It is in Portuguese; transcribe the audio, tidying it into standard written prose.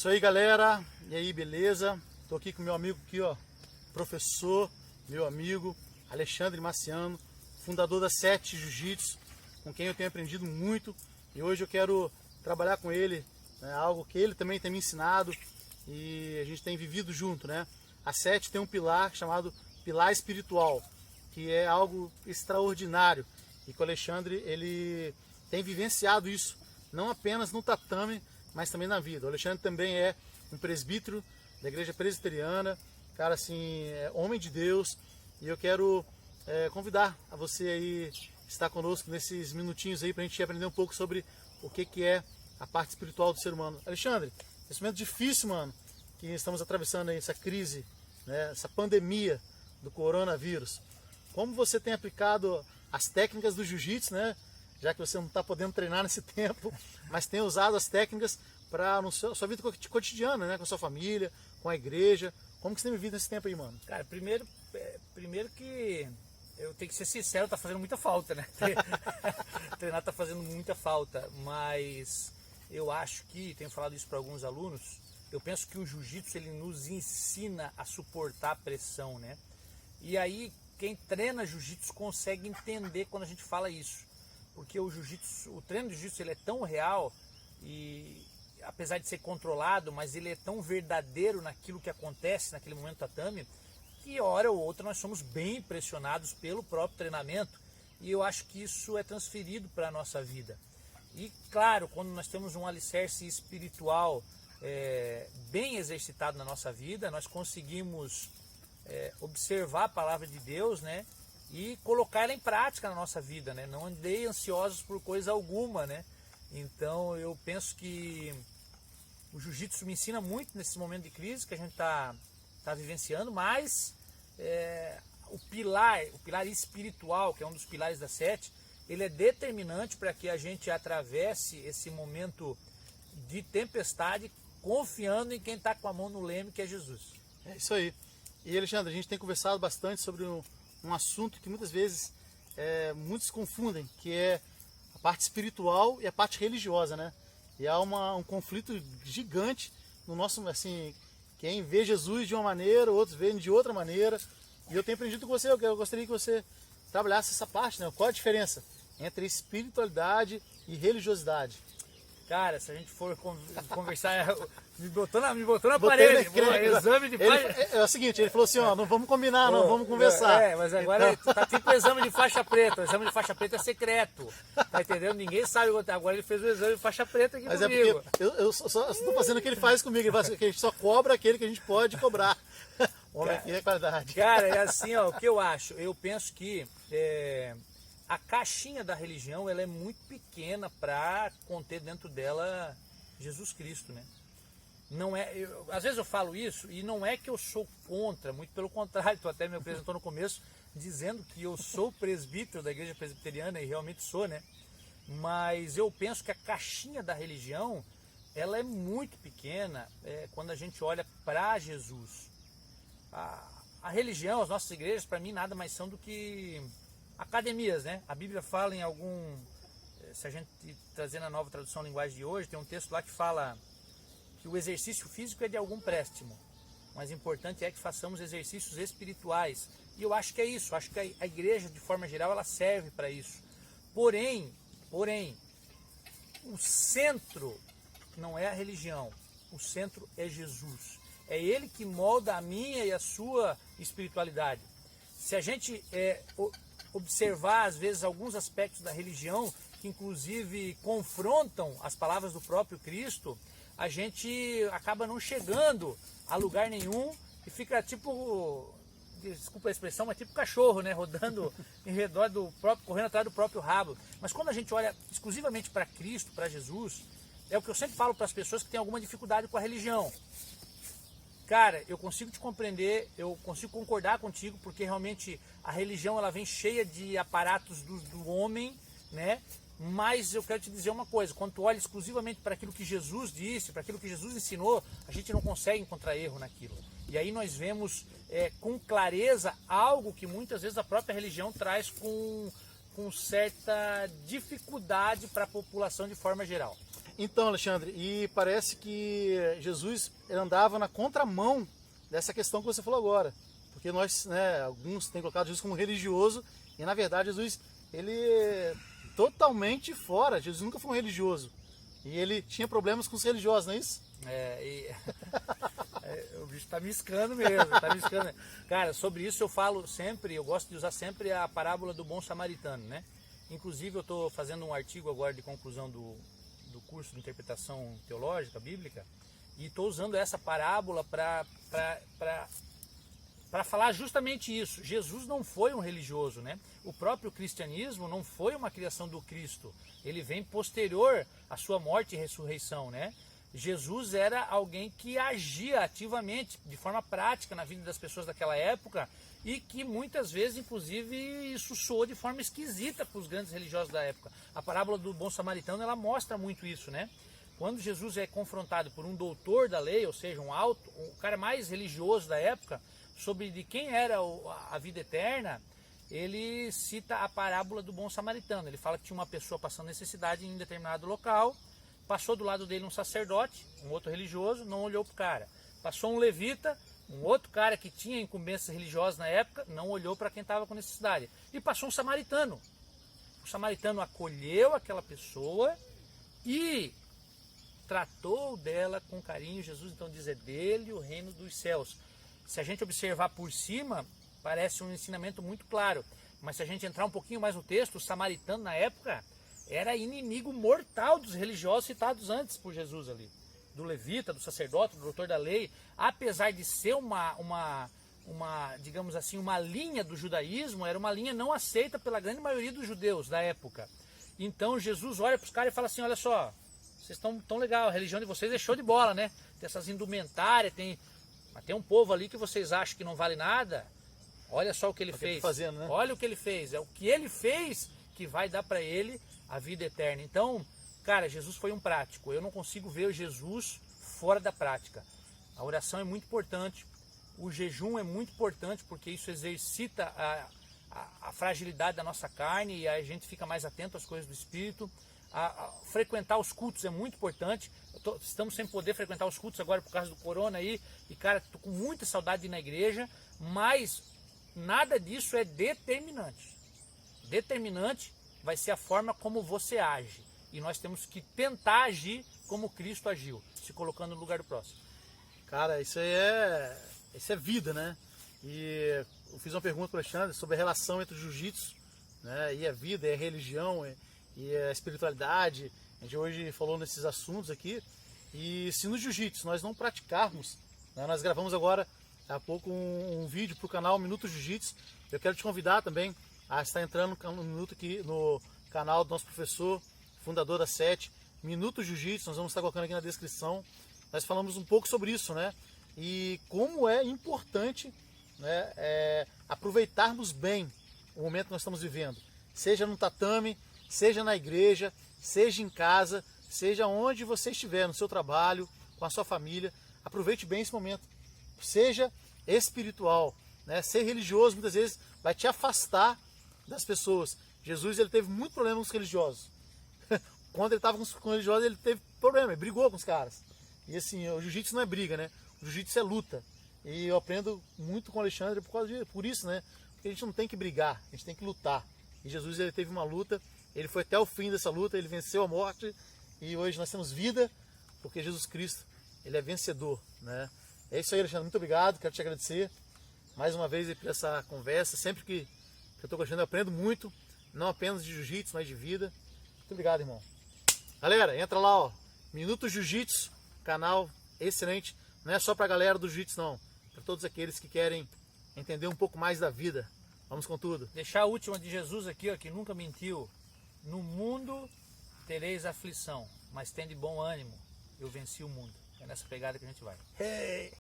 Isso aí, galera. E aí, beleza? Tô aqui com meu amigo aqui, ó, professor, meu amigo Alexandre Marciano, fundador da 7 Jiu-Jitsu, com quem eu tenho aprendido muito. E hoje eu quero trabalhar com ele, né, algo que ele também tem me ensinado e a gente tem vivido junto, né? A 7 tem um pilar chamado pilar espiritual, que é algo extraordinário. E com o Alexandre, ele tem vivenciado isso, não apenas no tatame, mas também na vida. O Alexandre também é um presbítero da igreja presbiteriana, cara assim, é homem de Deus, e eu quero convidar a você aí estar conosco nesses minutinhos aí para a gente aprender um pouco sobre o que é a parte espiritual do ser humano. Alexandre, esse momento difícil, mano, que estamos atravessando aí, essa crise, né, essa pandemia do coronavírus, como você tem aplicado as técnicas do jiu-jitsu, né? Já que você não está podendo treinar nesse tempo, mas tem usado as técnicas para sua vida cotidiana, né? Com a sua família, com a igreja. Como que você tem vivido nesse tempo aí, mano? Cara, primeiro que eu tenho que ser sincero, tá fazendo muita falta, né? Treinar tá fazendo muita falta, mas eu acho que, tenho falado isso para alguns alunos, eu penso que o jiu-jitsu ele nos ensina a suportar a pressão, né? E aí quem treina jiu-jitsu consegue entender quando a gente fala isso. Porque o jiu-jitsu, o treino de jiu-jitsu ele é tão real e apesar de ser controlado, mas ele é tão verdadeiro naquilo que acontece naquele momento tatame, que hora ou outra nós somos bem impressionados pelo próprio treinamento e eu acho que isso é transferido para a nossa vida. E claro, quando nós temos um alicerce espiritual bem exercitado na nossa vida, nós conseguimos observar a palavra de Deus, né? E colocar ela em prática na nossa vida, né? Não andei ansiosos por coisa alguma, né? Então eu penso que o jiu-jitsu me ensina muito nesse momento de crise que a gente tá vivenciando, mas o pilar espiritual, que é um dos pilares da 7, ele é determinante para que a gente atravesse esse momento de tempestade confiando em quem está com a mão no leme, que é Jesus. É isso aí. E Alexandre, a gente tem conversado bastante sobre um assunto que muitas vezes muitos confundem, que é a parte espiritual e a parte religiosa, né? E há um conflito gigante no nosso, assim, quem vê Jesus de uma maneira, outros veem de outra maneira. E eu tenho aprendido com você, eu gostaria que você trabalhasse essa parte, né? Qual a diferença entre espiritualidade e religiosidade? Cara, se a gente for conversar, me botou na parede, exame de faixa... É o seguinte, ele falou assim, ó, não vamos combinar, não, vamos conversar. Mas agora então... tá tipo exame de faixa preta, o exame de faixa preta é secreto, tá entendendo? Ninguém sabe, agora ele fez o exame de faixa preta aqui comigo. É porque eu só estou fazendo o que ele faz comigo, ele faz que a gente só cobra aquele que a gente pode cobrar. O homem aqui é qualidade. Cara, é assim, ó, o que eu acho, eu penso que... a caixinha da religião ela é muito pequena para conter dentro dela Jesus Cristo, né? Não às vezes eu falo isso e não é que eu sou contra, muito pelo contrário, tu até me apresentou no começo dizendo que eu sou presbítero da igreja presbiteriana e realmente sou, né? Mas eu penso que a caixinha da religião ela é muito pequena quando a gente olha para Jesus. A religião, as nossas igrejas, para mim nada mais são do que academias, né? A Bíblia fala em se a gente trazer na nova tradução linguagem de hoje, tem um texto lá que fala que o exercício físico é de algum préstimo, mas o importante é que façamos exercícios espirituais. E eu acho que é isso, acho que a igreja, de forma geral, ela serve para isso. Porém, o centro não é a religião, o centro é Jesus. É Ele que molda a minha e a sua espiritualidade. Se a gente observar, às vezes, alguns aspectos da religião que, inclusive, confrontam as palavras do próprio Cristo, a gente acaba não chegando a lugar nenhum e fica tipo, desculpa a expressão, mas tipo cachorro, né? Rodando em redor do próprio, correndo atrás do próprio rabo. Mas quando a gente olha exclusivamente para Cristo, para Jesus, é o que eu sempre falo para as pessoas que têm alguma dificuldade com a religião. Cara, eu consigo te compreender, eu consigo concordar contigo, porque realmente a religião ela vem cheia de aparatos do homem, né? Mas eu quero te dizer uma coisa, quando tu olha exclusivamente para aquilo que Jesus disse, para aquilo que Jesus ensinou, a gente não consegue encontrar erro naquilo. E aí nós vemos com clareza algo que muitas vezes a própria religião traz com certa dificuldade para a população de forma geral. Então, Alexandre, e parece que Jesus ele andava na contramão dessa questão que você falou agora. Porque nós, né, alguns têm colocado Jesus como religioso, e na verdade Jesus, ele é totalmente fora. Jesus nunca foi um religioso. E ele tinha problemas com os religiosos, não é isso? O bicho tá me iscando mesmo, tá me iscando. Cara, sobre isso eu falo sempre, eu gosto de usar sempre a parábola do bom samaritano, né? Inclusive eu estou fazendo um artigo agora de conclusão do curso de interpretação teológica, bíblica, e estou usando essa parábola para falar justamente isso. Jesus não foi um religioso, né? O próprio cristianismo não foi uma criação do Cristo. Ele vem posterior à sua morte e ressurreição, né? Jesus era alguém que agia ativamente, de forma prática, na vida das pessoas daquela época, e que muitas vezes, inclusive, isso soou de forma esquisita para os grandes religiosos da época. A parábola do bom samaritano, ela mostra muito isso, né? Quando Jesus é confrontado por um doutor da lei, ou seja, o cara mais religioso da época, sobre de quem era a vida eterna, ele cita a parábola do bom samaritano. Ele fala que tinha uma pessoa passando necessidade em um determinado local, passou do lado dele um sacerdote, um outro religioso, não olhou para o cara. Passou um levita, um outro cara que tinha incumbências religiosas na época, não olhou para quem estava com necessidade. E passou um samaritano. O samaritano acolheu aquela pessoa e tratou dela com carinho. Jesus então diz, é dele o reino dos céus. Se a gente observar por cima, parece um ensinamento muito claro. Mas se a gente entrar um pouquinho mais no texto, o samaritano na época era inimigo mortal dos religiosos citados antes por Jesus ali. Do levita, do sacerdote, do doutor da lei. Apesar de ser digamos assim, uma linha do judaísmo, era uma linha não aceita pela grande maioria dos judeus da época. Então Jesus olha para os caras e fala assim, olha só, vocês estão tão legal, a religião de vocês é show de bola, né? Tem essas indumentárias, mas tem um povo ali que vocês acham que não vale nada. Olha só o que ele fez. Fazendo, né? Olha o que ele fez. É o que ele fez que vai dar para ele a vida eterna. Então, cara, Jesus foi um prático. Eu não consigo ver o Jesus fora da prática. A oração é muito importante. O jejum é muito importante porque isso exercita a fragilidade da nossa carne e a gente fica mais atento às coisas do Espírito. Frequentar os cultos é muito importante. Estamos sem poder frequentar os cultos agora por causa do corona aí. E, cara, tô com muita saudade de ir na igreja. Mas nada disso é determinante. Determinante vai ser a forma como você age. E nós temos que tentar agir como Cristo agiu, se colocando no lugar do próximo. Cara, isso é vida, né? E eu fiz uma pergunta para o Alexandre sobre a relação entre o jiu-jitsu, né, e a vida, e a religião, e a espiritualidade. A gente hoje falou nesses assuntos aqui. E se no jiu-jitsu nós não praticarmos, né, nós gravamos agora há pouco um vídeo para o canal Minuto Jiu-Jitsu. Eu quero te convidar também a estar entrando no Minuto aqui no canal do nosso professor, fundador da SET, Minuto Jiu-Jitsu. Nós vamos estar colocando aqui na descrição. Nós falamos um pouco sobre isso, né? E como é importante, né, aproveitarmos bem o momento que nós estamos vivendo. Seja no tatame, seja na igreja, seja em casa, seja onde você estiver, no seu trabalho, com a sua família. Aproveite bem esse momento. Seja espiritual, né? Ser religioso muitas vezes vai te afastar das pessoas. Jesus, ele teve muito problema com os religiosos. Quando ele estava com os religiosos, ele teve problema, ele brigou com os caras. E assim, o jiu-jitsu não é briga, né? O jiu-jitsu é luta. E eu aprendo muito com o Alexandre por isso, né? Porque a gente não tem que brigar, a gente tem que lutar. E Jesus, ele teve uma luta, ele foi até o fim dessa luta, ele venceu a morte. E hoje nós temos vida, porque Jesus Cristo, ele é vencedor, né? É isso aí, Alexandre, muito obrigado, quero te agradecer mais uma vez por essa conversa. Sempre que eu estou gostando, eu aprendo muito, não apenas de jiu-jitsu, mas de vida. Muito obrigado, irmão. Galera, entra lá, ó, Minuto Jiu-Jitsu, canal excelente, não é só para a galera do jiu-jitsu não, para todos aqueles que querem entender um pouco mais da vida. Vamos com tudo. Deixar a última de Jesus aqui, ó, que nunca mentiu. No mundo tereis aflição, mas tende bom ânimo, eu venci o mundo. É nessa pegada que a gente vai. Hey.